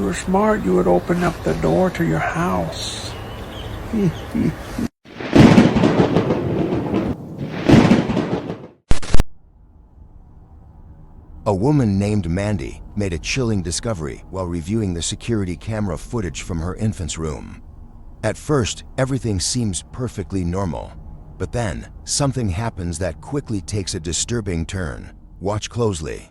you were smart, you would open up the door to your house. A woman named Mandy made a chilling discovery while reviewing the security camera footage from her infant's room. At first, everything seems perfectly normal, but then something happens that quickly takes a disturbing turn. Watch closely.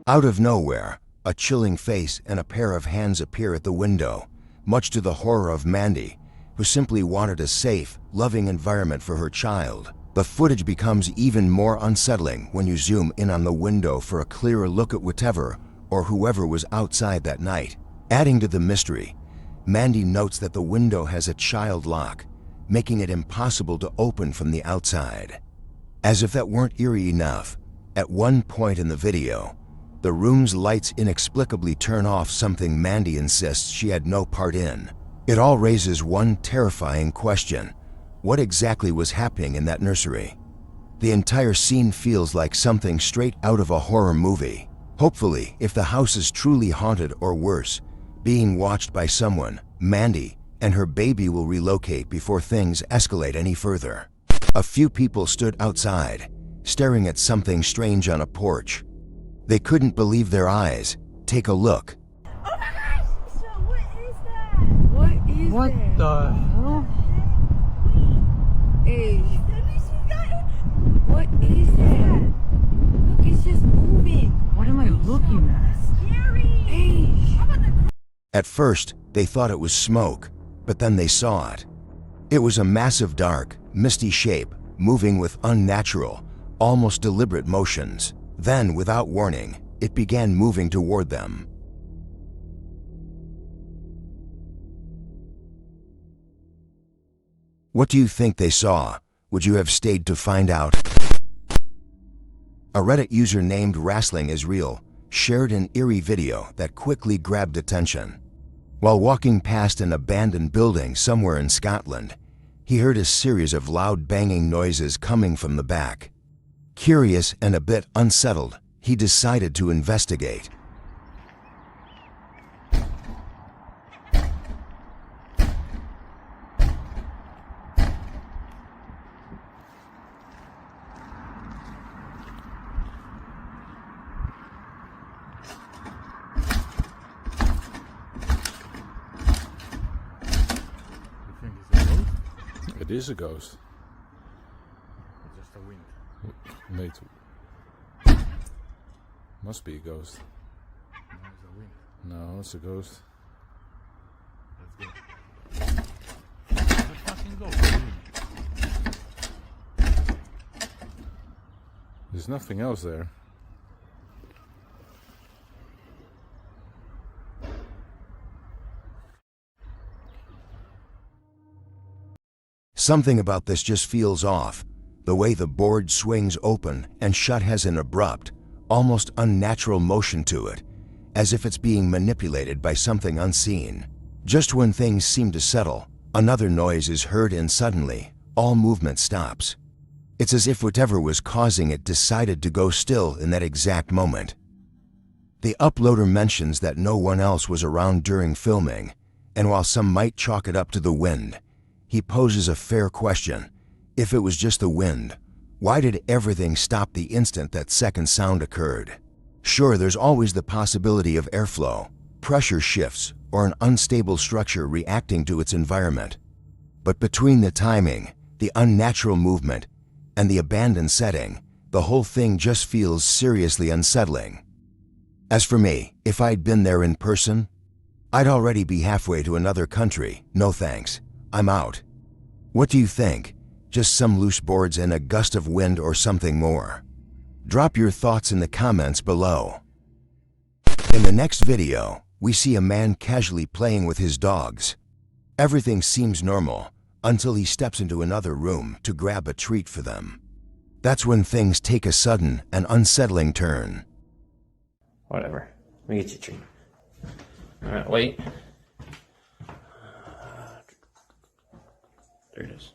Out of nowhere, a chilling face and a pair of hands appear at the window, much to the horror of Mandy, who simply wanted a safe, loving environment for her child. The footage becomes even more unsettling when you zoom in on the window for a clearer look at whatever or whoever was outside that night. Adding to the mystery, Mandy notes that the window has a child lock, making it impossible to open from the outside. As if that weren't eerie enough, at one point in the video, the room's lights inexplicably turn off, something Mandy insists she had no part in. It all raises one terrifying question: what exactly was happening in that nursery? The entire scene feels like something straight out of a horror movie. Hopefully, if the house is truly haunted or worse, being watched by someone, Mandy and her baby will relocate before things escalate any further. A few people stood outside, staring at something strange on a porch. They couldn't believe their eyes. Take a look. Oh my gosh! So what is that? What the hell? Hey, what is that? Look, it's just moving. What am I looking at? Scary. Hey. At first, they thought it was smoke, but then they saw it. It was a massive dark, misty shape, moving with unnatural, almost deliberate motions. Then, without warning, it began moving toward them. What do you think they saw? Would you have stayed to find out? A Reddit user named Wrestling is Real shared an eerie video that quickly grabbed attention. While walking past an abandoned building somewhere in Scotland, he heard a series of loud banging noises coming from the back. Curious and a bit unsettled, he decided to investigate. It is a ghost. Just a wind. Mate. Must be a ghost. No, it's a wind. No, it's a ghost. Let's go. It's a fucking ghost. There's nothing else there. Something about this just feels off. The way the board swings open and shut has an abrupt, almost unnatural motion to it, as if it's being manipulated by something unseen. Just when things seem to settle, another noise is heard and suddenly, all movement stops. It's as if whatever was causing it decided to go still in that exact moment. The uploader mentions that no one else was around during filming, and while some might chalk it up to the wind, he poses a fair question. If it was just the wind, Why did everything stop the instant that second sound occurred? Sure, there's always the possibility of airflow, pressure shifts, or an unstable structure reacting to its environment. But between the timing, the unnatural movement, and the abandoned setting, the whole thing just feels seriously unsettling. As for me, if I'd been there in person, I'd already be halfway to another country. No thanks. I'm out. What do you think? Just some loose boards and a gust of wind or something more? Drop your thoughts in the comments below. In the next video, we see a man casually playing with his dogs. Everything seems normal until he steps into another room to grab a treat for them. That's when things take a sudden and unsettling turn. Whatever. Let me get you a treat. Alright, wait. There it is.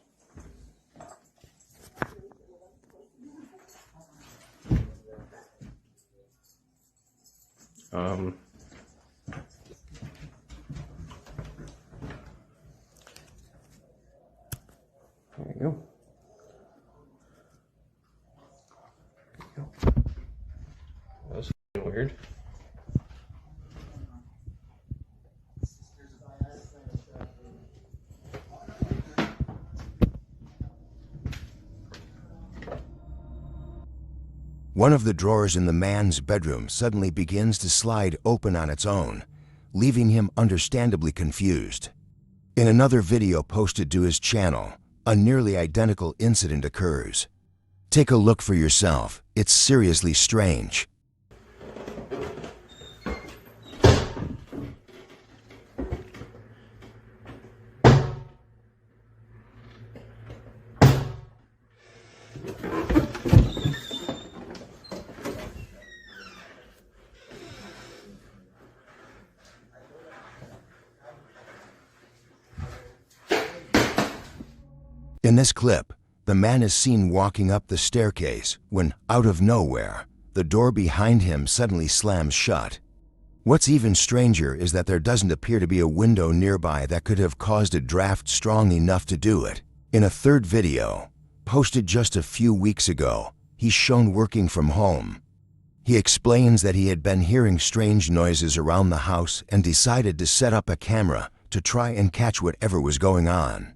There you go. There you go. That was weird. One of the drawers in the man's bedroom suddenly begins to slide open on its own, leaving him understandably confused. In another video posted to his channel, a nearly identical incident occurs. Take a look for yourself. It's seriously strange. In this clip, the man is seen walking up the staircase when, out of nowhere, the door behind him suddenly slams shut. What's even stranger is that there doesn't appear to be a window nearby that could have caused a draft strong enough to do it. In a third video, posted just a few weeks ago, he's shown working from home. He explains that he had been hearing strange noises around the house and decided to set up a camera to try and catch whatever was going on.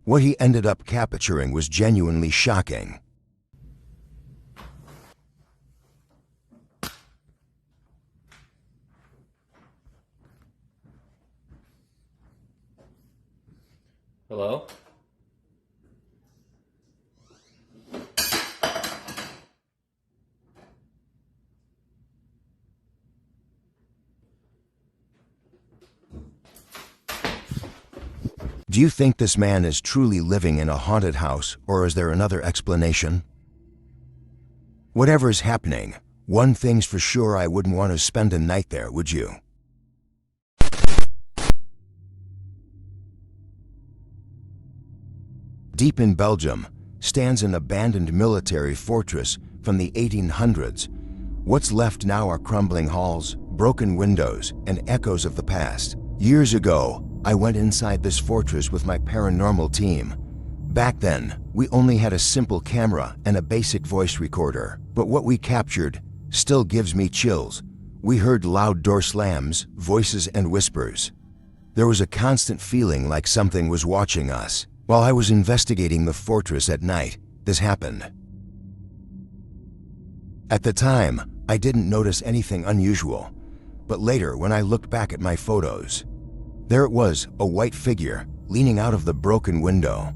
What he ended up capturing was genuinely shocking. Hello? Do you think this man is truly living in a haunted house, or is there another explanation? Whatever's happening, one thing's for sure: I wouldn't want to spend a night there, would you? Deep in Belgium stands an abandoned military fortress from the 1800s. What's left now are crumbling halls, broken windows, and echoes of the past. Years ago, I went inside this fortress with my paranormal team. Back then, we only had a simple camera and a basic voice recorder, but what we captured still gives me chills. We heard loud door slams, voices, and whispers. There was a constant feeling like something was watching us. While I was investigating the fortress at night, this happened. At the time, I didn't notice anything unusual, but later when I looked back at my photos, there it was, a white figure leaning out of the broken window.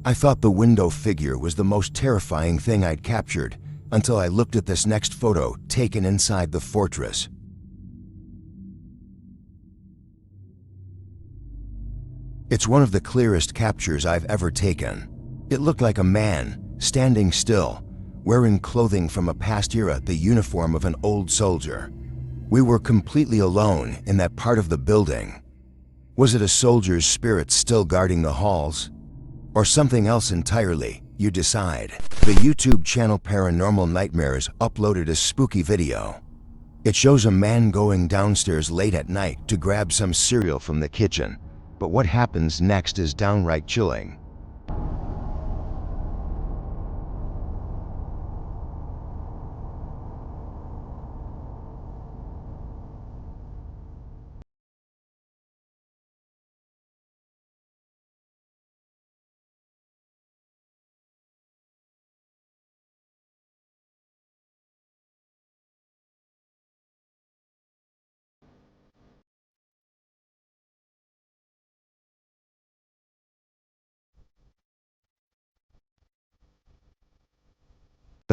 I thought the window figure was the most terrifying thing I'd captured until I looked at this next photo taken inside the fortress. It's one of the clearest captures I've ever taken. It looked like a man standing still, wearing clothing from a past era, the uniform of an old soldier. We were completely alone in that part of the building. Was it a soldier's spirit still guarding the halls? Or something else entirely? You decide. The YouTube channel Paranormal Nightmares uploaded a spooky video. It shows a man going downstairs late at night to grab some cereal from the kitchen, but what happens next is downright chilling.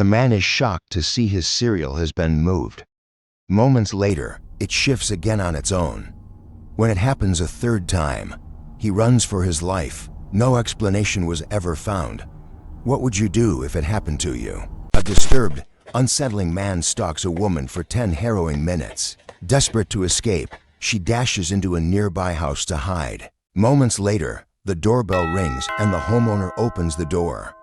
The man is shocked to see his cereal has been moved. Moments later, it shifts again on its own. When it happens a third time, he runs for his life. No explanation was ever found. What would you do if it happened to you? A disturbed, unsettling man stalks a woman for 10 harrowing minutes. Desperate to escape, she dashes into a nearby house to hide. Moments later, the doorbell rings and the homeowner opens the door.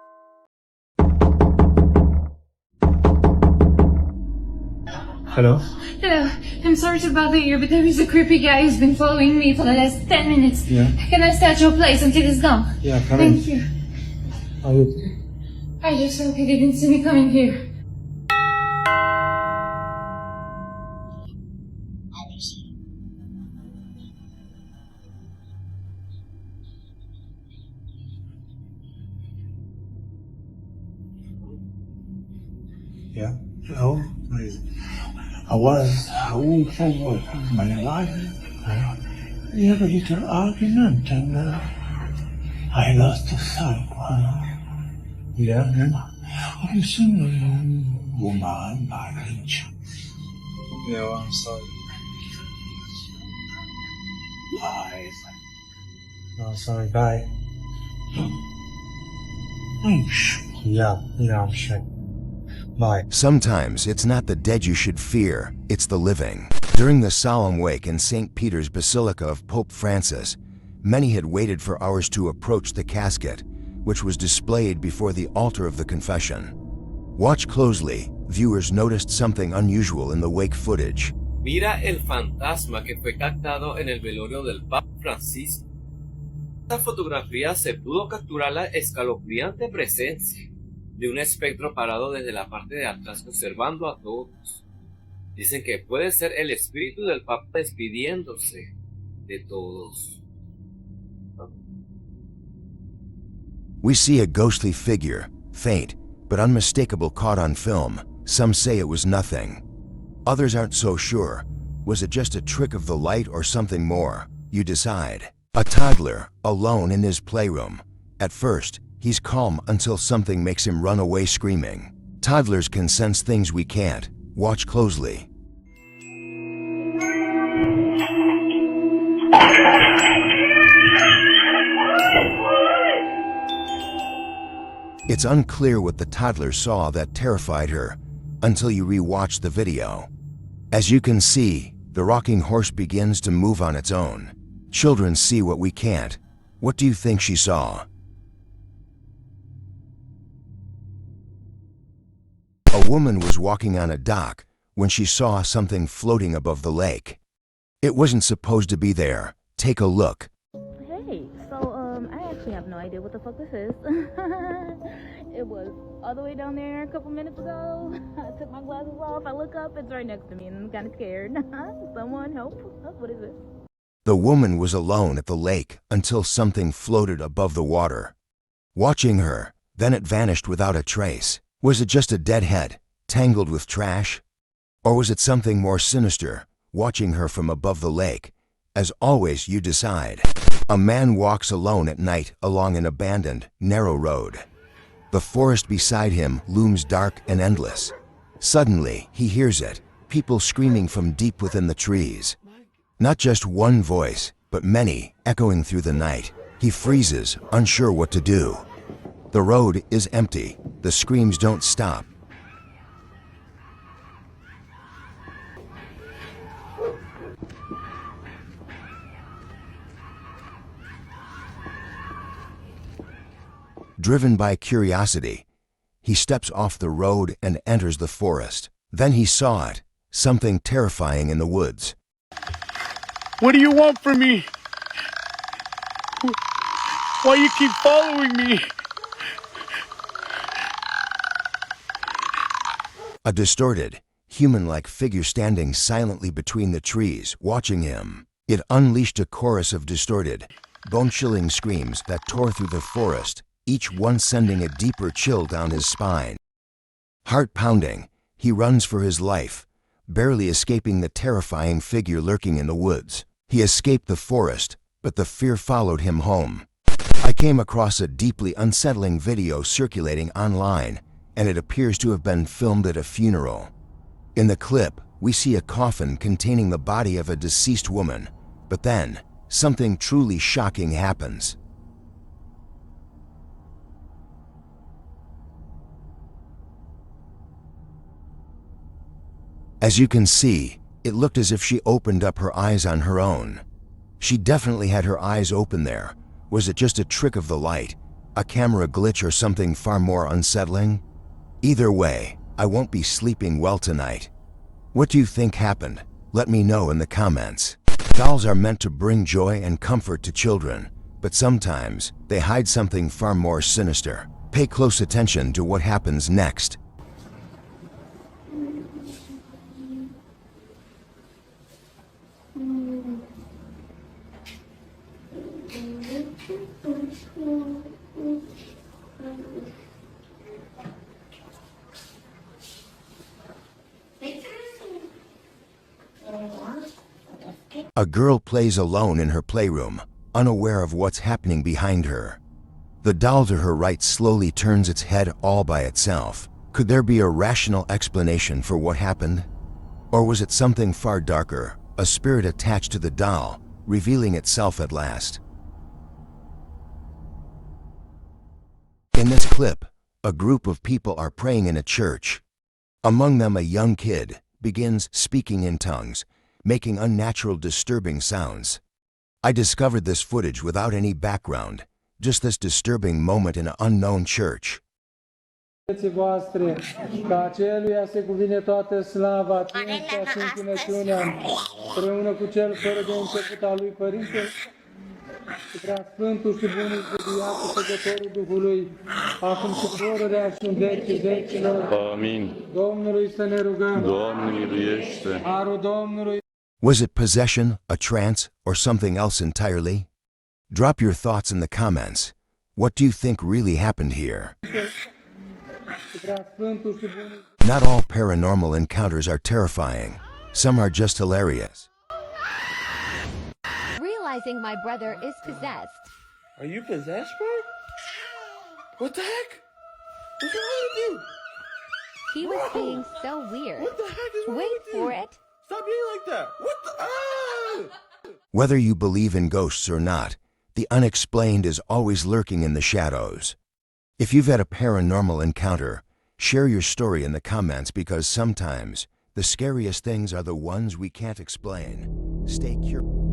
Hello? Hello, I'm sorry to bother you, but there is a creepy guy who's been following me for the last 10 minutes. Yeah. Can I stay at your place until he's gone? Yeah, come in. Thank you. Are you... I just hope he didn't see me coming here. Yeah? No, I was walking with my life. We had a little argument and I lost sight. Yeah? Have you seen a woman by any chance? No, I'm sorry. Lies. No, sorry, bye. I'm sure. Yeah, I'm sure. Bye. Sometimes it's not the dead you should fear, it's the living. During the solemn wake in St. Peter's Basilica of Pope Francis, many had waited for hours to approach the casket, which was displayed before the altar of the confession. Watch closely, viewers noticed something unusual in the wake footage. Mira el fantasma que fue captado en el velorio del Papa Francisco. Esta fotografía se pudo capturar la escalofriante presencia de un espectro parado desde la parte de atrás observando a todos. Dicen que puede ser el espíritu del Papa despidiéndose de todos. We see a ghostly figure, faint but unmistakable, caught on film. Some say it was nothing. Others aren't so sure. Was it just a trick of the light or something more? You decide. A toddler, alone in his playroom. At first, he's calm until something makes him run away screaming. Toddlers can sense things we can't. Watch closely. It's unclear what the toddler saw that terrified her until you re-watch the video. As you can see, the rocking horse begins to move on its own. Children see what we can't. What do you think she saw? A woman was walking on a dock when she saw something floating above the lake. It wasn't supposed to be there. Take a look. Hey, so I actually have no idea what the fuck this is. It was all the way down there a couple minutes ago. I took my glasses off, I look up, it's right next to me, and I'm kind of scared. Someone help. What is it? The woman was alone at the lake until something floated above the water. Watching her, then it vanished without a trace. Was it just a dead head, tangled with trash? Or was it something more sinister, watching her from above the lake? As always, you decide. A man walks alone at night along an abandoned, narrow road. The forest beside him looms dark and endless. Suddenly, he hears it, people screaming from deep within the trees. Not just one voice, but many, echoing through the night. He freezes, unsure what to do. The road is empty. The screams don't stop. Driven by curiosity, he steps off the road and enters the forest. Then he saw it, something terrifying in the woods. What do you want from me? Why you keep following me? A distorted, human-like figure standing silently between the trees, watching him. It unleashed a chorus of distorted, bone-chilling screams that tore through the forest, each one sending a deeper chill down his spine. Heart-pounding, he runs for his life, barely escaping the terrifying figure lurking in the woods. He escaped the forest, but the fear followed him home. I came across a deeply unsettling video circulating online, and it appears to have been filmed at a funeral. In the clip, we see a coffin containing the body of a deceased woman, but then, something truly shocking happens. As you can see, it looked as if she opened up her eyes on her own. She definitely had her eyes open there. Was it just a trick of the light, a camera glitch, or something far more unsettling? Either way, I won't be sleeping well tonight. What do you think happened? Let me know in the comments. Dolls are meant to bring joy and comfort to children, but sometimes they hide something far more sinister. Pay close attention to what happens next. A girl plays alone in her playroom, unaware of what's happening behind her. The doll to her right slowly turns its head all by itself. Could there be a rational explanation for what happened? Or was it something far darker, a spirit attached to the doll, revealing itself at last? In this clip, a group of people are praying in a church. Among them, a young kid begins speaking in tongues, making unnatural, disturbing sounds. I discovered this footage without any background, just this disturbing moment in an unknown church. Voastre, ca aceluia se cuvine toată slava, cinstea și închinăciunea, împreună cu cel fără de început al lui Părinte, și preasfântul și bunul zădiatul Făcătorul Duhului, acum și pururea și în vecii vecilor. Amin. Domnului să ne rugăm. Doamne miluiește. Harul Domnului. Was it possession, a trance, or something else entirely? Drop your thoughts in the comments. What do you think really happened here? Not all paranormal encounters are terrifying. Some are just hilarious. Realizing my brother is possessed. Are you possessed, bro? What the heck? What's wrong with you? He was being so weird. What the heck is wrong Wait with you? for it. Stop being like that. What the? Ah! Whether you believe in ghosts or not, the unexplained is always lurking in the shadows. If you've had a paranormal encounter, share your story in the comments, because sometimes the scariest things are the ones we can't explain. Stay curious.